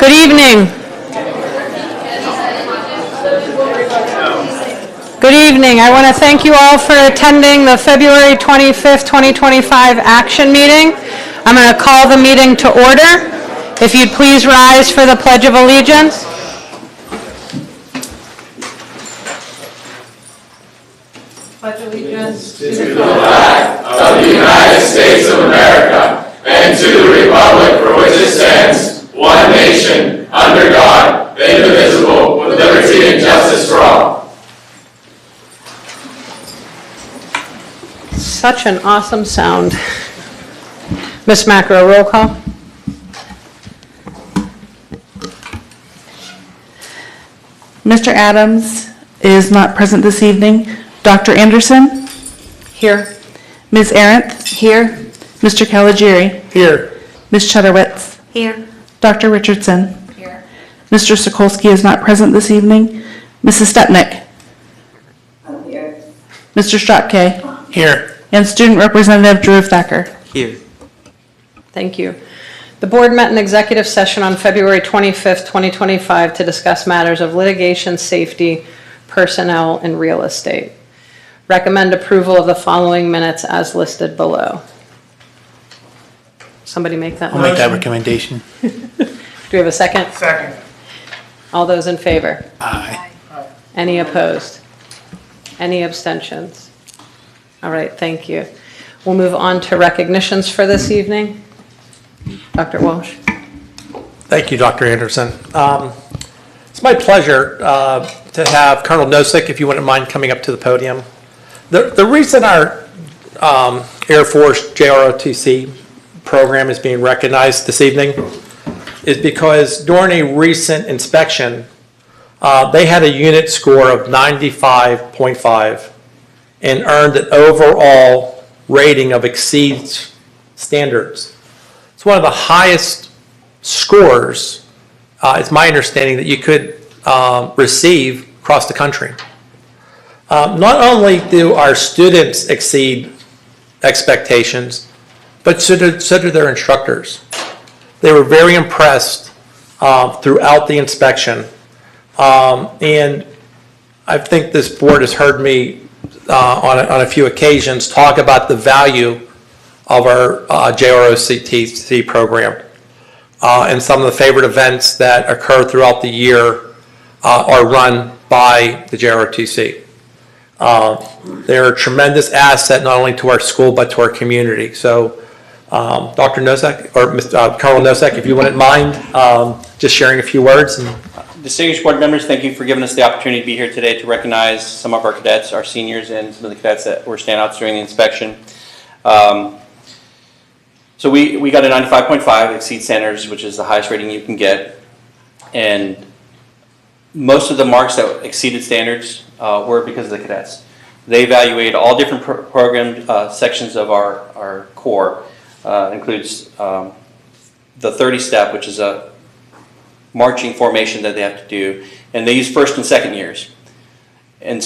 Good evening. Good evening. I want to thank you all for attending the February 25th, 2025 action meeting. I'm going to call the meeting to order. If you'd please rise for the Pledge of Allegiance. Pledge allegiance to the flag of the United States of America and to the republic for which it stands, one nation, under God, indivisible, with liberty and justice for all. Such an awesome sound. Ms. Macro, roll call. Mr. Adams is not present this evening. Dr. Anderson? Here. Ms. Arendt? Here. Mr. Caligiuri? Here. Ms. Chudowitz? Here. Dr. Richardson? Here. Mr. Sokolsky is not present this evening. Mrs. Stepnick? Here. Mr. Stratke? Here. And Student Representative Drew Thacker? Here. Thank you. The board met in executive session on February 25th, 2025 to discuss matters of litigation, safety, personnel, and real estate. Recommend approval of the following minutes as listed below. Somebody make that I'll make that motion. recommendation. Do we have a second? Second. All those in favor? Aye. Any opposed? Any abstentions? All right, thank you. We'll move on to recognitions for this evening. Dr. Walsh. Thank you, Dr. Anderson. It's my pleasure to have Colonel Nosek, if you wouldn't mind coming up to the podium. The reason our Air Force JROTC program is being recognized this evening is because during a recent inspection, they had a unit score of 95.5 and earned an overall rating of exceeds standards. It's one of the highest scores, it's my understanding, that you could receive across the country. Not only do our students exceed expectations, but so do their instructors. They were very impressed throughout the inspection. And I think this board has heard me on a few occasions talk about the value of our JROTC program. And some of the favorite events that occur throughout the year are run by the JROTC. They're a tremendous asset not only to our school but to our community. So Dr. Nosek, or Colonel Nosek, if you wouldn't mind just sharing a few words. Distinguished board members, thank you for giving us the opportunity to be here today to recognize some of our cadets, our seniors, and some of the cadets that were standouts during the inspection. So we got a 95.5, exceed standards, which is the highest rating you can get. And most of the marks that exceeded standards were because of the cadets. They evaluate all different program sections of our core. Includes the 30-step, which is a marching formation that they have to do. And they use first and second years. And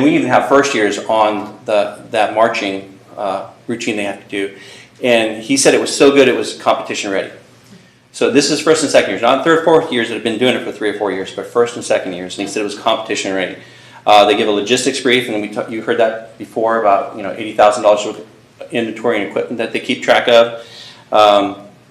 we even have first years on that marching routine they have to do. And he said it was so good it was competition ready. So this is first and second years, not third, fourth years that have been doing it for 3 or 4 years, but first and second years. And he said it was competition ready. They give a logistics brief, and you heard that before about $80,000 worth of inventory and equipment that they keep track of.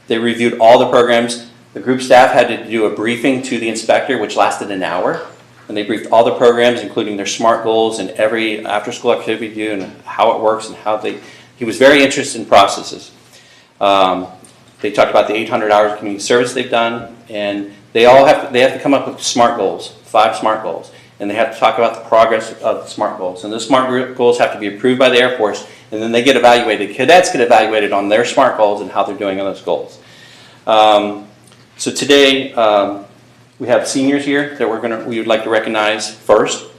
They reviewed all the programs. The group staff had to do a briefing to the inspector, which lasted an hour. And they briefed all the programs, including their SMART goals and every after-school activity we do and how it works and how he was very interested in processes. They talked about the 800 hours of community service they've done, and they have to come up with SMART goals, 5 SMART goals, and they have to talk about the progress of the SMART goals. And those SMART goals have to be approved by the Air Force, and then they get evaluated. Cadets get evaluated on their SMART goals and how they're doing on those goals. So today we have seniors here that we would like to recognize first,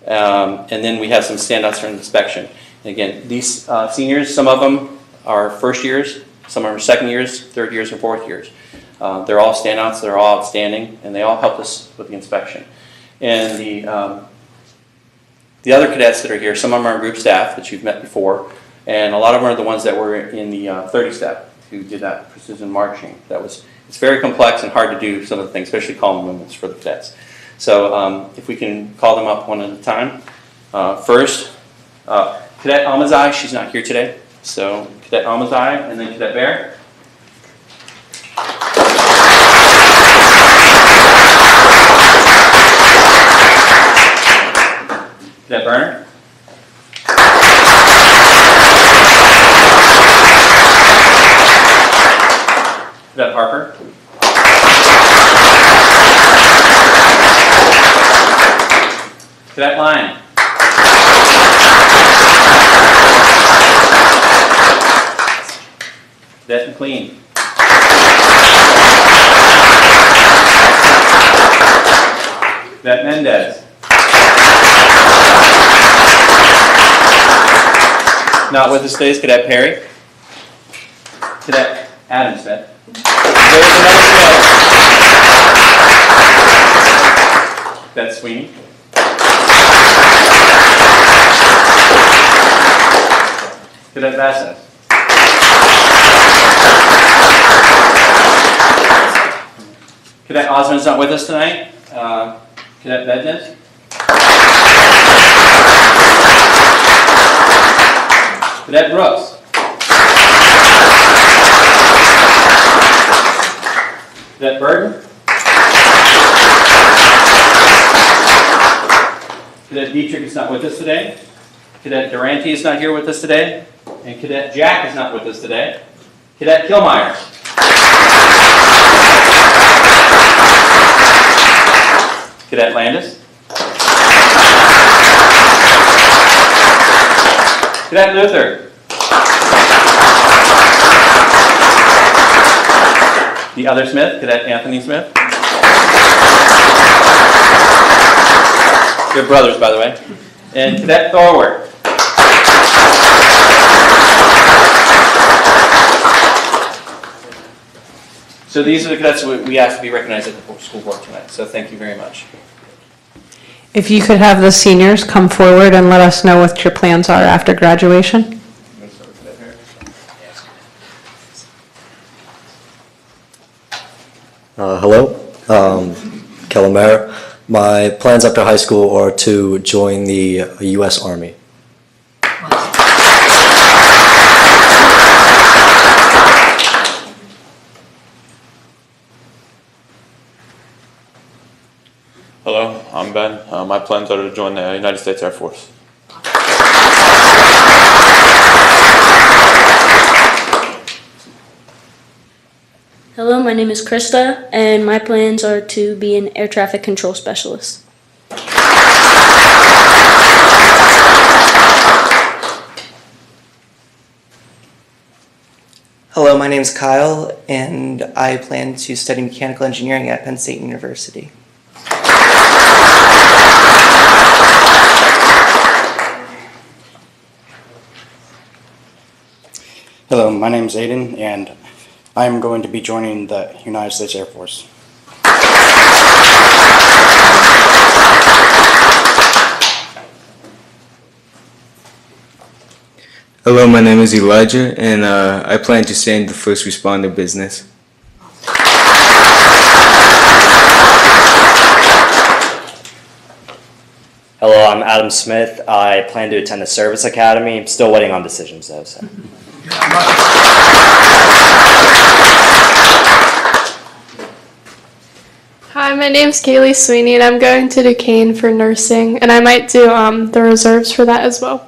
and then we have some standouts during the inspection. And again, these seniors, some of them are first years, some are second years, third years, and fourth years. They're all standouts, they're all outstanding, and they all helped us with the inspection. And the other cadets that are here, some of them are group staff that you've met before, and a lot of them are the ones that were in the 30-step who did that precision marching. That was it's very complex and hard to do some of the things, especially calling movements for the cadets. So if we can call them up one at a time. First, Cadet Amazai, she's not here today. So Cadet Amazai, and then Cadet Bear. Cadet Burner. Cadet Harper. Cadet Lyon. Cadet McLean. Cadet Mendez. Not with us today is Cadet Perry. Cadet Adam Smith. There's another cadet. Cadet Sweeney. Cadet Vasquez. Cadet Osmond's not with us tonight. Cadet Bednes. Cadet Brooks. Cadet Burton. Cadet Dietrich is not with us today. Cadet Durante is not here with us today. And Cadet Jack is not with us today. Cadet Kilmeyer. Cadet Landis. Cadet Luther. The other Smith, Cadet Anthony Smith. Good brothers, by the way. And Cadet Thorward. So these are the cadets we asked to be recognized at the school board tonight. So thank you very much. If you could have the seniors come forward and let us know what your plans are after graduation. Hello, Calamera. My plans after high school are to join the U.S. Army. Hello, I'm Ben. My plans are to join the United States Air Force. Hello, my name is Krista, and my plans are to be an air traffic control specialist. Hello, my name is Kyle, and I plan to study mechanical engineering at Penn State University. Hello, my name is Aiden, and I am going to be joining the United States Air Force. Hello, my name is Elijah, and I plan to stay in the first responder business. Hello, I'm Adam Smith. I plan to attend the service academy. I'm still waiting on decisions though. So. Hi, my name's Kaylee Sweeney, and I'm going to Duquesne for nursing, and I might do the reserves for that as well.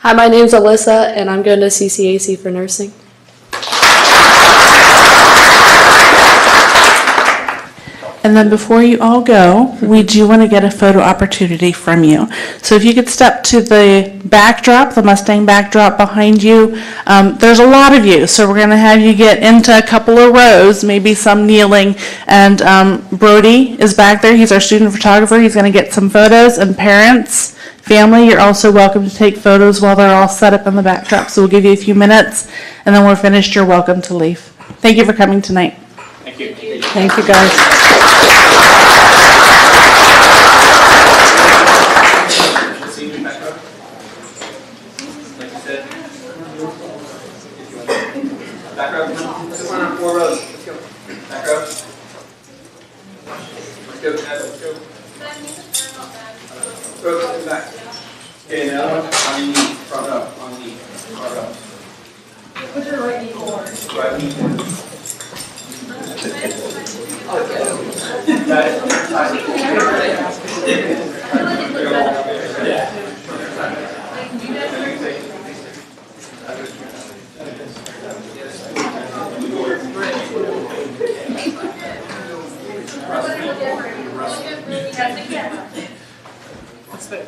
Hi, my name's Alyssa, and I'm going to CCAC for nursing. And then before you all go, we do want to get a photo opportunity from you. So if you could step to the backdrop, the Mustang backdrop behind you. There's a lot of you, so we're going to have you get into a couple of rows, maybe some kneeling. And Brody is back there. He's our student photographer. He's going to get some photos. And parents, family, you're also welcome to take photos while they're all set up in the backdrop. So we'll give you a few minutes, and then when we're finished, you're welcome to leave. Thank you for coming tonight. Thank you. Thank you, guys. Okay, now on the knee, front up, on the knee, front up. Put your right knee forward. Right knee forward.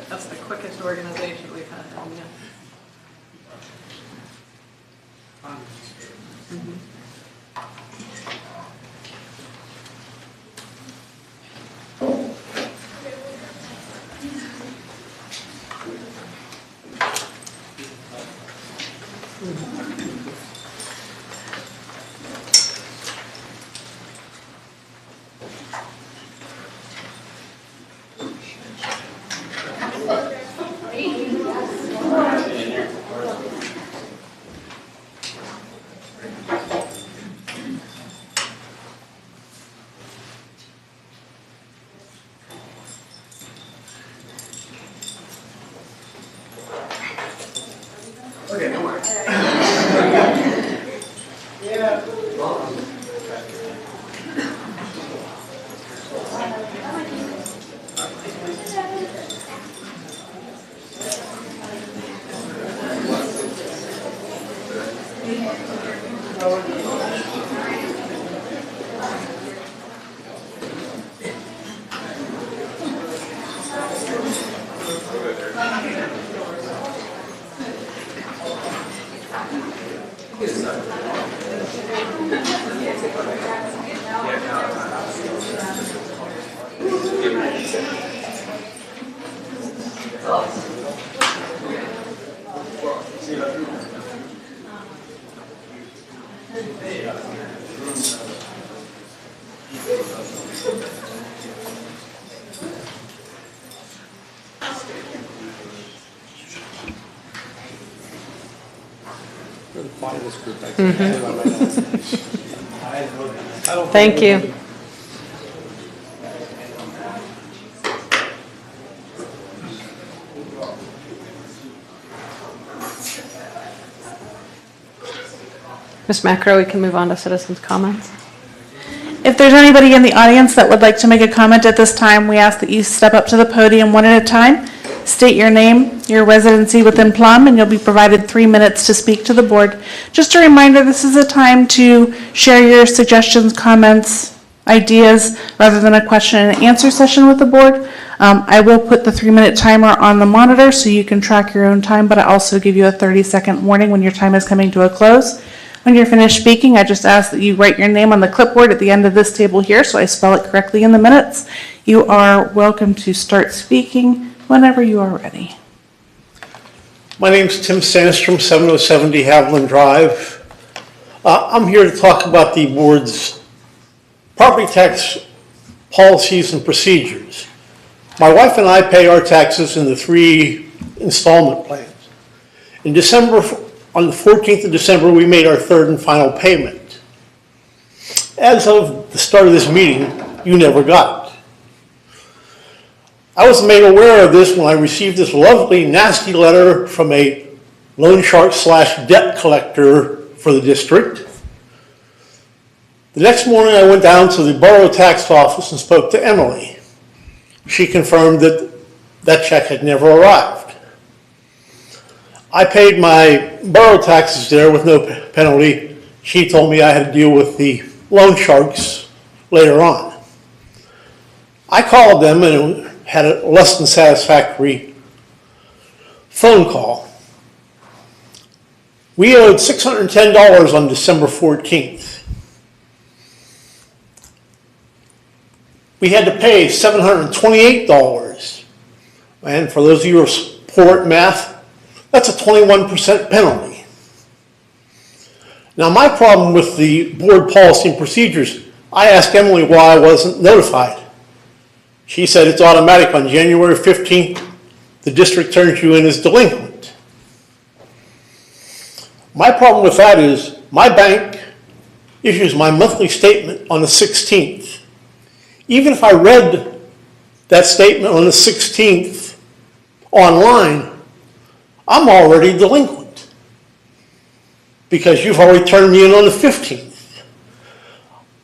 That's the quickest organization we've had. Yeah. Okay, no more. Thank you. Ms. Macro, we can move on to citizens' comments. If there's anybody in the audience that would like to make a comment at this time, we ask that you step up to the podium one at a time, state your name, your residency within Plum, and you'll be provided 3 minutes to speak to the board. Just a reminder, this is a time to share your suggestions, comments, ideas, rather than a question and answer session with the board. I will put the 3-minute timer on the monitor so you can track your own time, but I also give you a 30-second warning when your time is coming to a close. When you're finished speaking, I just ask that you write your name on the clipboard at the end of this table here so I spell it correctly in the minutes. You are welcome to start speaking whenever you are ready. My name's Tim Sandstrom, 7070 Haviland Drive. I'm here to talk about the board's property tax policies and procedures. My wife and I pay our taxes in the 3 installment plans. In December, on the 14th of December, we made our 3rd and final payment. As of the start of this meeting, you never got it. I was made aware of this when I received this lovely, nasty letter from a loan shark / debt collector for the district. The next morning, I went down to the borough tax office and spoke to Emily. She confirmed that that check had never arrived. I paid my borough taxes there with no penalty. She told me I had to deal with the loan sharks later on. I called them and had a less than satisfactory phone call. We owed $610 on December 14th. We had to pay $728. And for those of you who are poor at math, that's a 21% penalty. Now, my problem with the board policy and procedures, I asked Emily why I wasn't notified. She said it's automatic. On January 15th, the district turns you in as delinquent. My problem with that is my bank issues my monthly statement on the 16th. Even if I read that statement on the 16th online, I'm already delinquent because you've already turned me in on the 15th.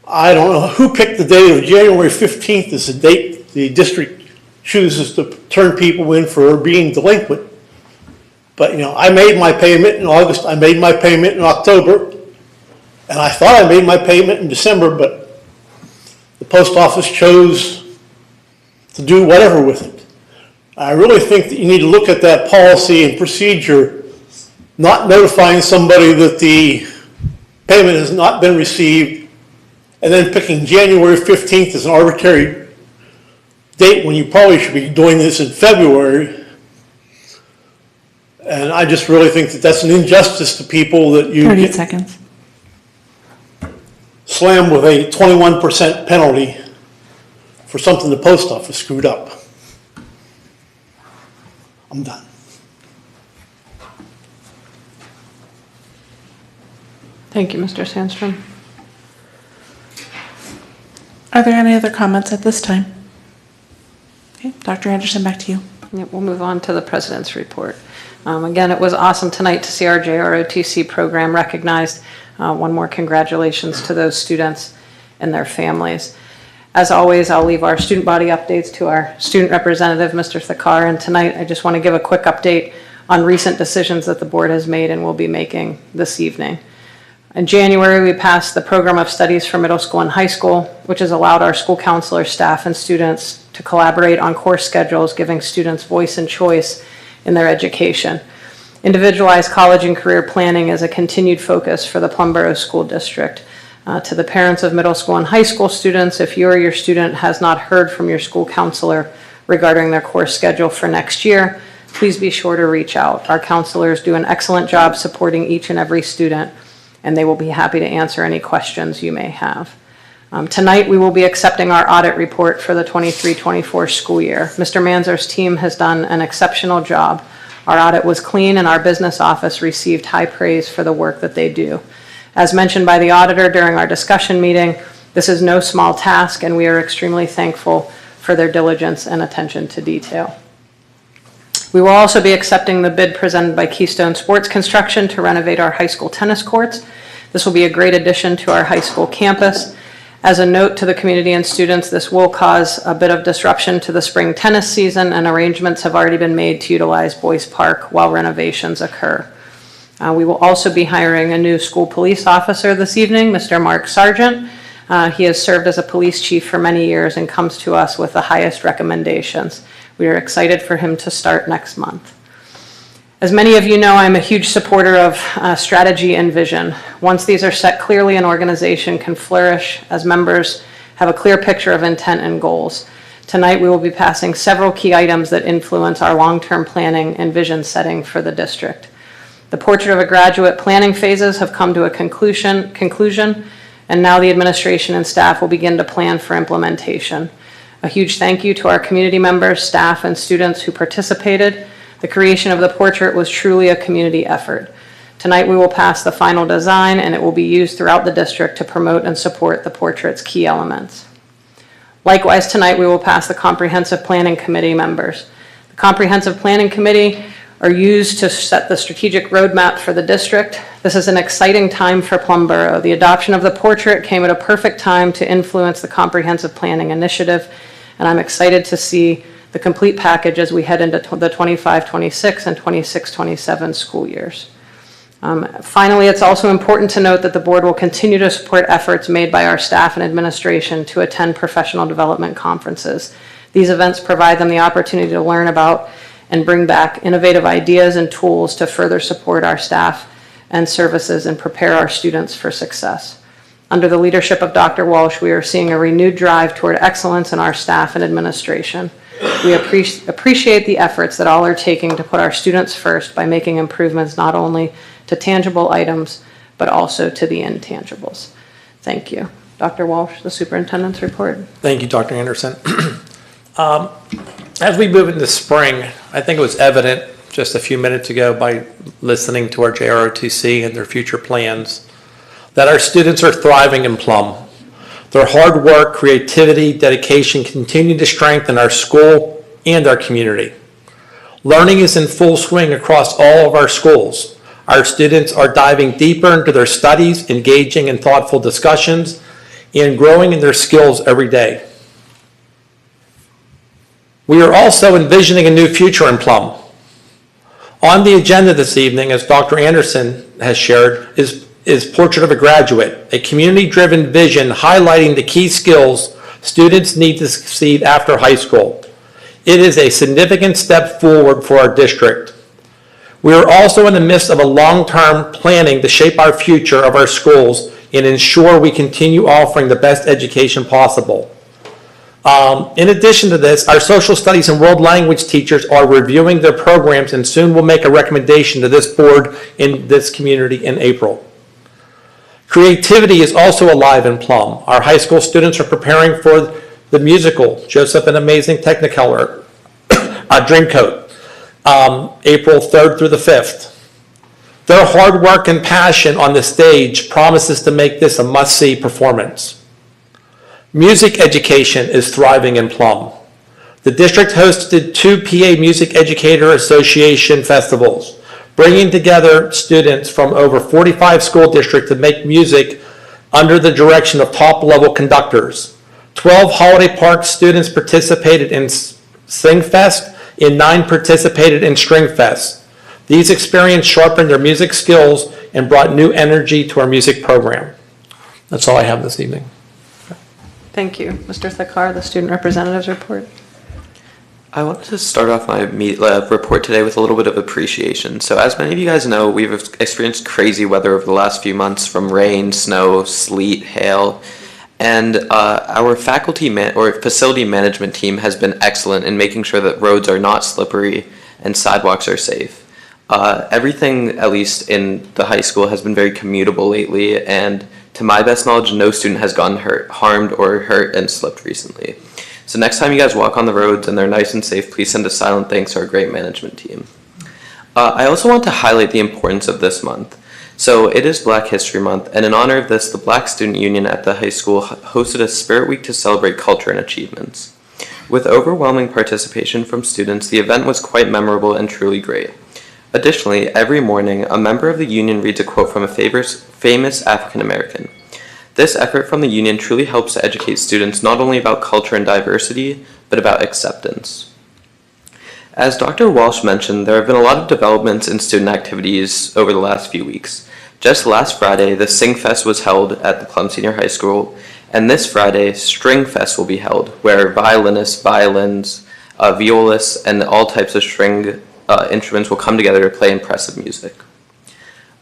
I don't know who picked the date of January 15th as the date the district chooses to turn people in for being delinquent. But, I made my payment in August, I made my payment in October, and I thought I made my payment in December, but the post office chose to do whatever with it. I really think that you need to look at that policy and procedure, not notifying somebody that the payment has not been received, and then picking January 15th as an arbitrary date when you probably should be doing this in February. And I just really think that that's an injustice to people that you 30 seconds. slam with a 21% penalty for something the post office screwed up. I'm done. Thank you, Mr. Sandstrom. Are there any other comments at this time? Okay, Dr. Anderson, back to you. Yep, we'll move on to the president's report. Again, it was awesome tonight to see our JROTC program recognized. One more congratulations to those students and their families. As always, I'll leave our student body updates to our student representative, Mr. Thakar, and tonight I just want to give a quick update on recent decisions that the board has made and will be making this evening. In January, we passed the program of studies for middle school and high school, which has allowed our school counselors, staff, and students to collaborate on course schedules, giving students voice and choice in their education. Individualized college and career planning is a continued focus for the Plum Borough School District. To the parents of middle school and high school students, if you or your student has not heard from your school counselor regarding their course schedule for next year, please be sure to reach out. Our counselors do an excellent job supporting each and every student, and they will be happy to answer any questions you may have. Tonight, we will be accepting our audit report for the 23-24 school year. Mr. Manzar's team has done an exceptional job. Our audit was clean, and our business office received high praise for the work that they do. As mentioned by the auditor during our discussion meeting, this is no small task, and we are extremely thankful for their diligence and attention to detail. We will also be accepting the bid presented by Keystone Sports Construction to renovate our high school tennis courts. This will be a great addition to our high school campus. As a note to the community and students, this will cause a bit of disruption to the spring tennis season, and arrangements have already been made to utilize Boyce Park while renovations occur. We will also be hiring a new school police officer this evening, Mr. Mark Sargent. He has served as a police chief for many years and comes to us with the highest recommendations. We are excited for him to start next month. As many of you know, I'm a huge supporter of strategy and vision. Once these are set clearly, an organization can flourish as members have a clear picture of intent and goals. Tonight, we will be passing several key items that influence our long-term planning and vision setting for the district. The portrait of a graduate planning phases have come to a conclusion, and now the administration and staff will begin to plan for implementation. A huge thank you to our community members, staff, and students who participated. The creation of the portrait was truly a community effort. Tonight we will pass the final design, and it will be used throughout the district to promote and support the portrait's key elements. Likewise, tonight we will pass the Comprehensive Planning Committee members. The Comprehensive Planning Committee are used to set the strategic roadmap for the district. This is an exciting time for Plum Borough. The adoption of the portrait came at a perfect time to influence the Comprehensive Planning Initiative, and I'm excited to see the complete package as we head into the 25-26 and 26-27 school years. Finally, it's also important to note that the board will continue to support efforts made by our staff and administration to attend professional development conferences. These events provide them the opportunity to learn about and bring back innovative ideas and tools to further support our staff and services and prepare our students for success. Under the leadership of Dr. Walsh, we are seeing a renewed drive toward excellence in our staff and administration. We appreciate the efforts that all are taking to put our students first by making improvements not only to tangible items, but also to the intangibles. Thank you. Dr. Walsh, the superintendent's report. Thank you, Dr. Anderson. As we move into spring, I think it was evident just a few minutes ago by listening to our JROTC and their future plans. that our students are thriving in Plum. Their hard work, creativity, dedication continue to strengthen our school and our community. Learning is in full swing across all of our schools. Our students are diving deeper into their studies, engaging in thoughtful discussions, and growing in their skills every day. We are also envisioning a new future in Plum. On the agenda this evening, as Dr. Anderson has shared, is Portrait of a Graduate, a community-driven vision highlighting the key skills students need to succeed after high school. It is a significant step forward for our district. We are also in the midst of a long-term planning to shape our future of our schools and ensure we continue offering the best education possible. In addition to this, our social studies and world language teachers are reviewing their programs and soon will make a recommendation to this board in this community in April. Creativity is also alive in Plum. Our high school students are preparing for the musical, Joseph and Amazing Technicolor, Dreamcoat, April 3rd through the 5th. Their hard work and passion on the stage promises to make this a must-see performance. Music education is thriving in Plum. The district hosted 2 PA Music Educator Association festivals, bringing together students from over 45 school districts to make music under the direction of top-level conductors. 12 Holiday Park students participated in Sing Fest and 9 participated in String Fest. These experiences sharpened their music skills and brought new energy to our music program. That's all I have this evening. Thank you. Mr. Thakar, the student representative's report. I wanted to start off my report today with a little bit of appreciation. So as many of you guys know, we've experienced crazy weather over the last few months, from rain, snow, sleet, hail, and our faculty or facility management team has been excellent in making sure that roads are not slippery and sidewalks are safe. Everything, at least in the high school, has been very commutable lately, and to my best knowledge, no student has gotten harmed or hurt and slipped recently. So next time you guys walk on the roads and they're nice and safe, please send a silent thanks to our great management team. I also want to highlight the importance of this month. So it is Black History Month, and in honor of this, the Black Student Union at the high school hosted a Spirit Week to celebrate culture and achievements. With overwhelming participation from students, the event was quite memorable and truly great. Additionally, every morning, a member of the union reads a quote from a famous African American. This effort from the union truly helps to educate students not only about culture and diversity, but about acceptance. As Dr. Walsh mentioned, there have been a lot of developments in student activities over the last few weeks. Just last Friday, the Sing Fest was held at the Plum Senior High School, and this Friday, String Fest will be held, where violinists, violins, violists, and all types of string instruments will come together to play impressive music.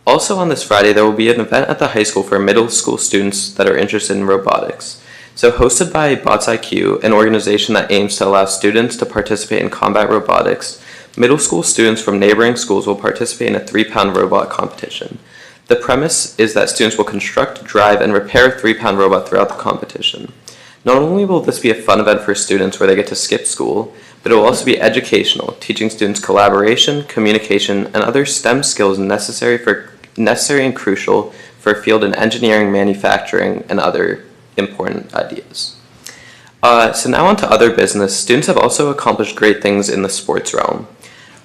Also on this Friday, there will be an event at the high school for middle school students that are interested in robotics. So hosted by Bots IQ, an organization that aims to allow students to participate in combat robotics, middle school students from neighboring schools will participate in a 3-pound robot competition. The premise is that students will construct, drive, and repair a 3-pound robot throughout the competition. Not only will this be a fun event for students where they get to skip school, but it will also be educational, teaching students collaboration, communication, and other STEM skills necessary and crucial for a field in engineering, manufacturing, and other important ideas. So now on to other business. Students have also accomplished great things in the sports realm.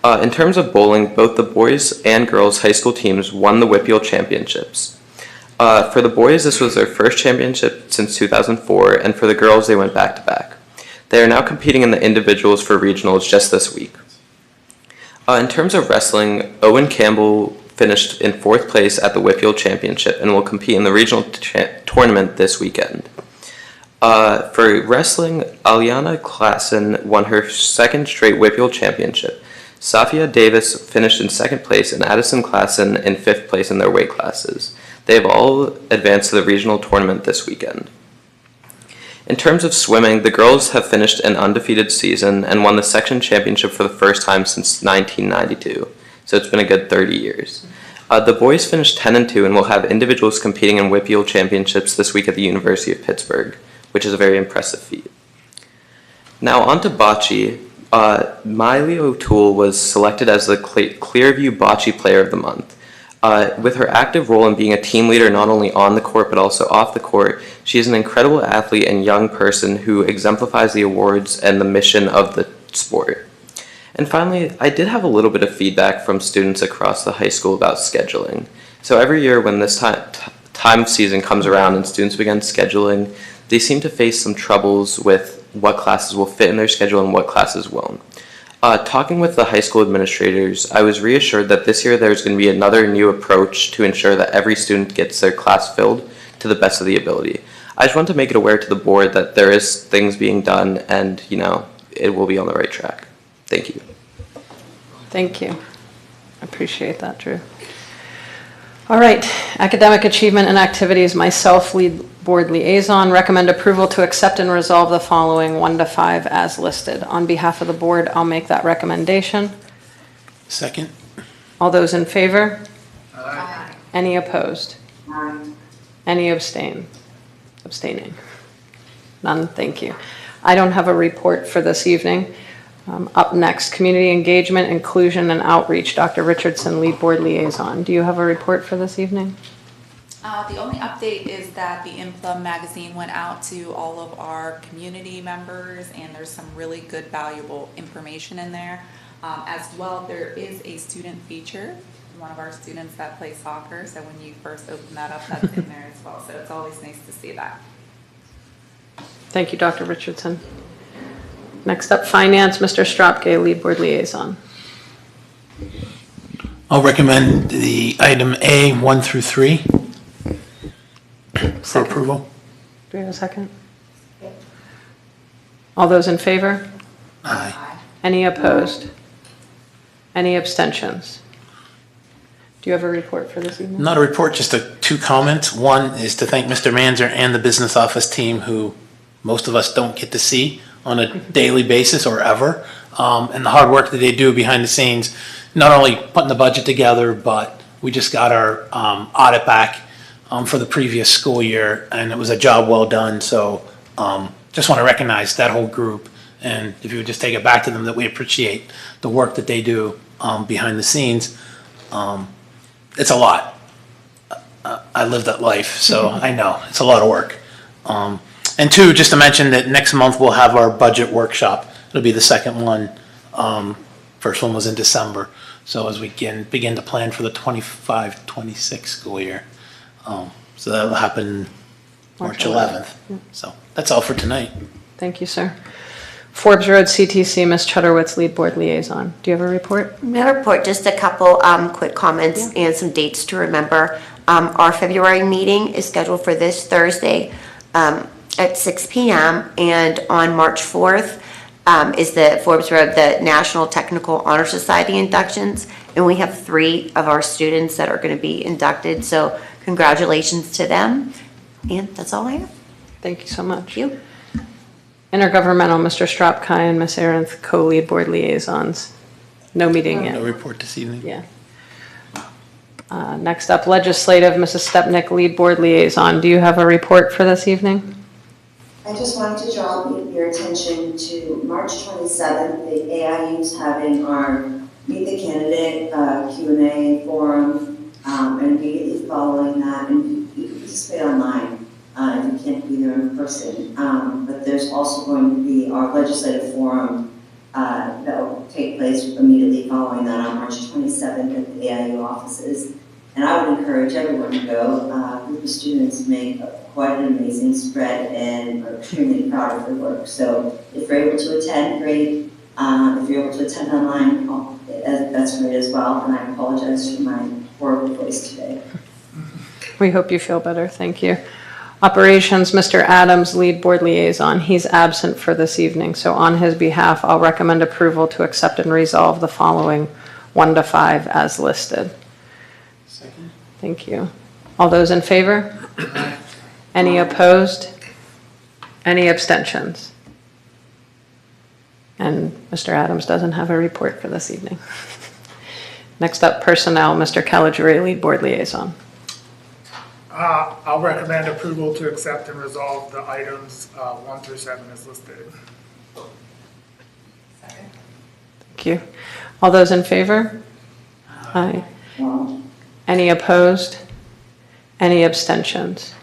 In terms of bowling, both the boys and girls high school teams won the Whippeal Championships. For the boys, this was their first championship since 2004, and for the girls, they went back-to-back. They are now competing in the individuals for regionals just this week. In terms of wrestling, Owen Campbell finished in 4th place at the Whippeal Championship and will compete in the regional tournament this weekend. For wrestling, Aliana Klassen won her 2nd straight Whippeal Championship. Safia Davis finished in 2nd place and Addison Klassen in 5th place in their weight classes. They have all advanced to the regional tournament this weekend. In terms of swimming, the girls have finished an undefeated season and won the section championship for the first time since 1992. So it's been a good 30 years. The boys finished 10-2 and will have individuals competing in Whippeal Championships this week at the University of Pittsburgh, which is a very impressive feat. Now on to bocce. Miley O'Toole was selected as the Clearview Bocce Player of the Month. With her active role in being a team leader not only on the court but also off the court, she is an incredible athlete and young person who exemplifies the awards and the mission of the sport. And finally, I did have a little bit of feedback from students across the high school about scheduling. So every year when this time season comes around and students begin scheduling, they seem to face some troubles with what classes will fit in their schedule and what classes won't. Talking with the high school administrators, I was reassured that this year there's going to be another new approach to ensure that every student gets their class filled to the best of the ability. I just want to make it aware to the board that there is things being done and, it will be on the right track. Thank you. Thank you. I appreciate that, Drew. All right, academic achievement and activities, myself, lead board liaison, recommend approval to accept and resolve the following 1 to 5 as listed. On behalf of the board, I'll make that recommendation. Second. All those in favor? Aye. Any opposed? Aye. Any abstaining? None, thank you. I don't have a report for this evening. Up next, community engagement, inclusion, and outreach. Dr. Richardson, lead board liaison. Do you have a report for this evening? The only update is that the Plum magazine went out to all of our community members, and there's some really good, valuable information in there. As well, there is a student feature, one of our students that plays soccer, so when you first open that up, that's in there as well. So it's always nice to see that. Thank you, Dr. Richardson. Next up, finance, Mr. Stropke, lead board liaison. I'll recommend the item A, 1 through 3 for approval. Do we have a second? All those in favor? Aye. Any opposed? Any abstentions? Do you have a report for this evening? Not a report, just two comments. One is to thank Mr. Manzer and the business office team, who most of us don't get to see on a daily basis or ever, and the hard work that they do behind the scenes, not only putting the budget together, but we just got our audit back for the previous school year, and it was a job well done. So just want to recognize that whole group, and if you would just take it back to them that we appreciate the work that they do behind the scenes. It's a lot. I live that life, so I know it's a lot of work. And two, just to mention that next month we'll have our budget workshop. It'll be the second one. First one was in December. So as we begin to plan for the 25-26 school year. So that'll happen March 11th. So that's all for tonight. Thank you, sir. Forbes Road CTC, Ms. Chudderwitz, lead board liaison. Do you have a report? My report, just a couple quick comments and some dates to remember. Our February meeting is scheduled for this Thursday at 6 p.m. and on March 4th is the Forbes Road, the National Technical Honor Society inductions, and we have 3 of our students that are going to be inducted, so congratulations to them, and that's all I have. Thank you so much. Thank you. Intergovernmental, Mr. Stropke and Ms. Aronth, co-lead board liaisons. No meeting yet. No report this evening. Yeah. Next up, legislative, Mrs. Stepnick, lead board liaison. Do you have a report for this evening? I just wanted to draw your attention to March 27th, the AIU is having our Meet the Candidate Q&A forum, and immediately following that, and you can participate online if you can't be there in person. But there's also going to be our legislative forum that will take place immediately following that on March 27th at the AIU offices. And I would encourage everyone to go. A group of students make quite an amazing spread and are extremely proud of their work. So if you're able to attend, great. If you're able to attend online, that's great as well. And I apologize for my horrible voice today. We hope you feel better. Thank you. Operations, Mr. Adams, lead board liaison. He's absent for this evening, so on his behalf, I'll recommend approval to accept and resolve the following 1 to 5 as listed. Second. Thank you. All those in favor? Any opposed? Any abstentions? And Mr. Adams doesn't have a report for this evening. Next up, personnel, Mr. Caligiuri, lead board liaison. I'll recommend approval to accept and resolve the items 1 through 7 as listed. Thank you. All those in favor? Aye. Any opposed? Any abstentions?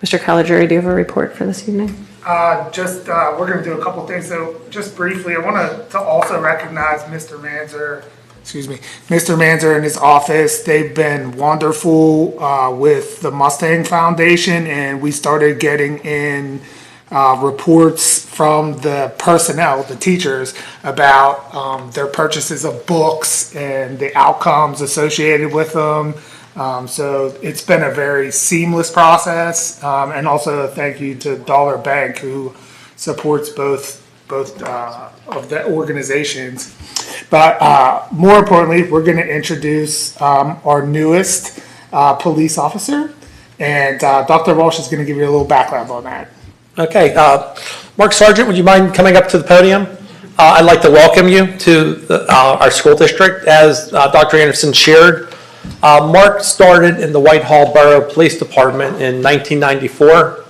Mr. Caligari, do you have a report for this evening? We're going to do a couple things. So just briefly, I want to also recognize Mr. Manzer and his office. They've been wonderful with the Mustang Foundation, and we started getting in reports from the personnel, the teachers, about their purchases of books and the outcomes associated with them. So it's been a very seamless process, and also a thank you to Dollar Bank, who supports both of the organizations. But more importantly, we're going to introduce our newest police officer, and Dr. Walsh is going to give you a little background on that. Okay, Mark Sargent, would you mind coming up to the podium? I'd like to welcome you to our school district. As Dr. Anderson shared, Mark started in the Whitehall Borough Police Department in 1994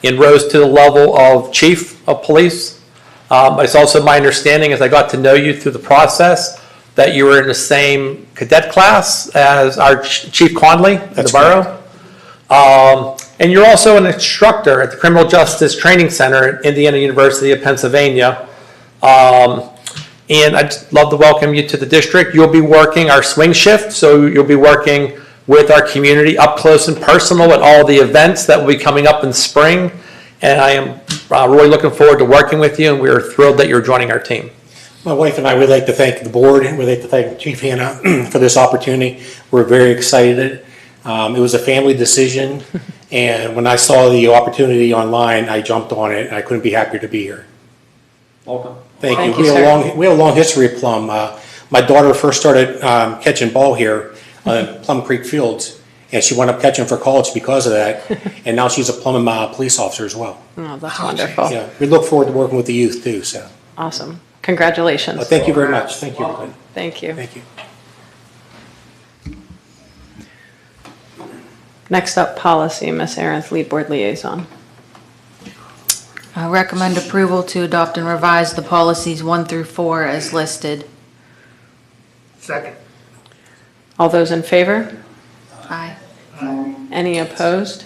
and rose to the level of Chief of Police. It's also my understanding, as I got to know you through the process, that you were in the same cadet class as our Chief Conley in the borough. And you're also an instructor at the Criminal Justice Training Center at Indiana University of Pennsylvania. And I'd love to welcome you to the district. You'll be working our swing shift, so you'll be working with our community up close and personal at all the events that will be coming up in spring. And I am really looking forward to working with you, and we are thrilled that you're joining our team. My wife and I would like to thank the board, and we'd like to thank Chief Hanna for this opportunity. We're very excited. It was a family decision, and when I saw the opportunity online, I jumped on it, and I couldn't be happier to be here. Welcome. Thank you. We have a long history of Plum. My daughter first started catching ball here on Plum Creek Fields, and she wound up catching for college because of that, and now she's a Plum police officer as well. Oh, that's wonderful. Yeah, we look forward to working with the youth too. So. Awesome. Congratulations. Thank you very much. Thank you. Thank you. Thank you. Next up, policy, Ms. Aarons, lead board liaison. I recommend approval to adopt and revise the policies 1 through 4 as listed. Second. All those in favor? Aye. Any opposed?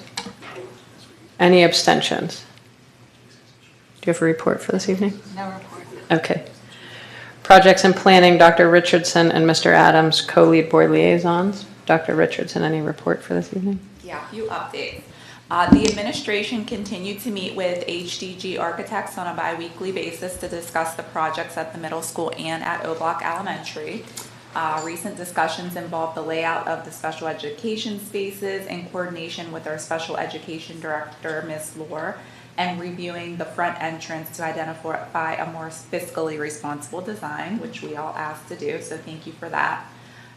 Any abstentions? Do you have a report for this evening? No report. Okay. Projects and planning, Dr. Richardson and Mr. Adams, co-lead board liaisons. Dr. Richardson, any report for this evening? Yeah, a few updates. The administration continued to meet with HDG architects on a bi-weekly basis to discuss the projects at the middle school and at O-Block Elementary. Recent discussions involved the layout of the special education spaces in coordination with our special education director, Ms. Lohr, and reviewing the front entrance to identify a more fiscally responsible design, which we all asked to do, so thank you for that.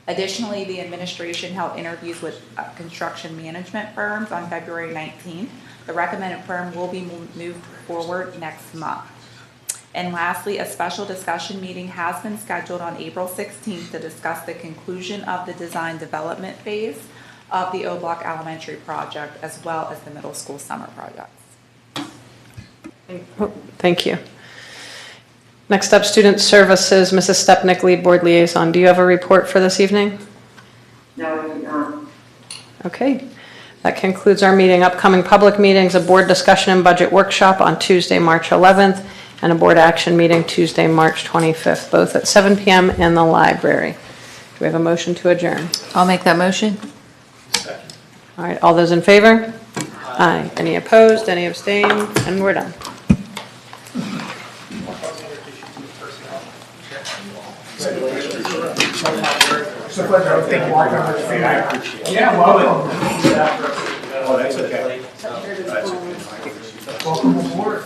Additionally, the administration held interviews with construction management firms on February 19th. The recommended firm will be moved forward next month. And lastly, a special discussion meeting has been scheduled on April 16th to discuss the conclusion of the design development phase of the O-Block Elementary project, as well as the middle school summer projects. Thank you. Next up, Student Services, Mrs. Stepnick, lead board liaison. Do you have a report for this evening? No, I do not. Okay. That concludes our meeting. Upcoming public meetings, a board discussion and budget workshop on Tuesday, March 11th, and a board action meeting Tuesday, March 25th, both at 7 p.m. in the library. Do we have a motion to adjourn? I'll make that motion. All right, all those in favor? Aye. Any opposed? Any abstained? And we're done. It's a pleasure. Thank you very much. Yeah, welcome. Oh, that's okay. Welcome aboard.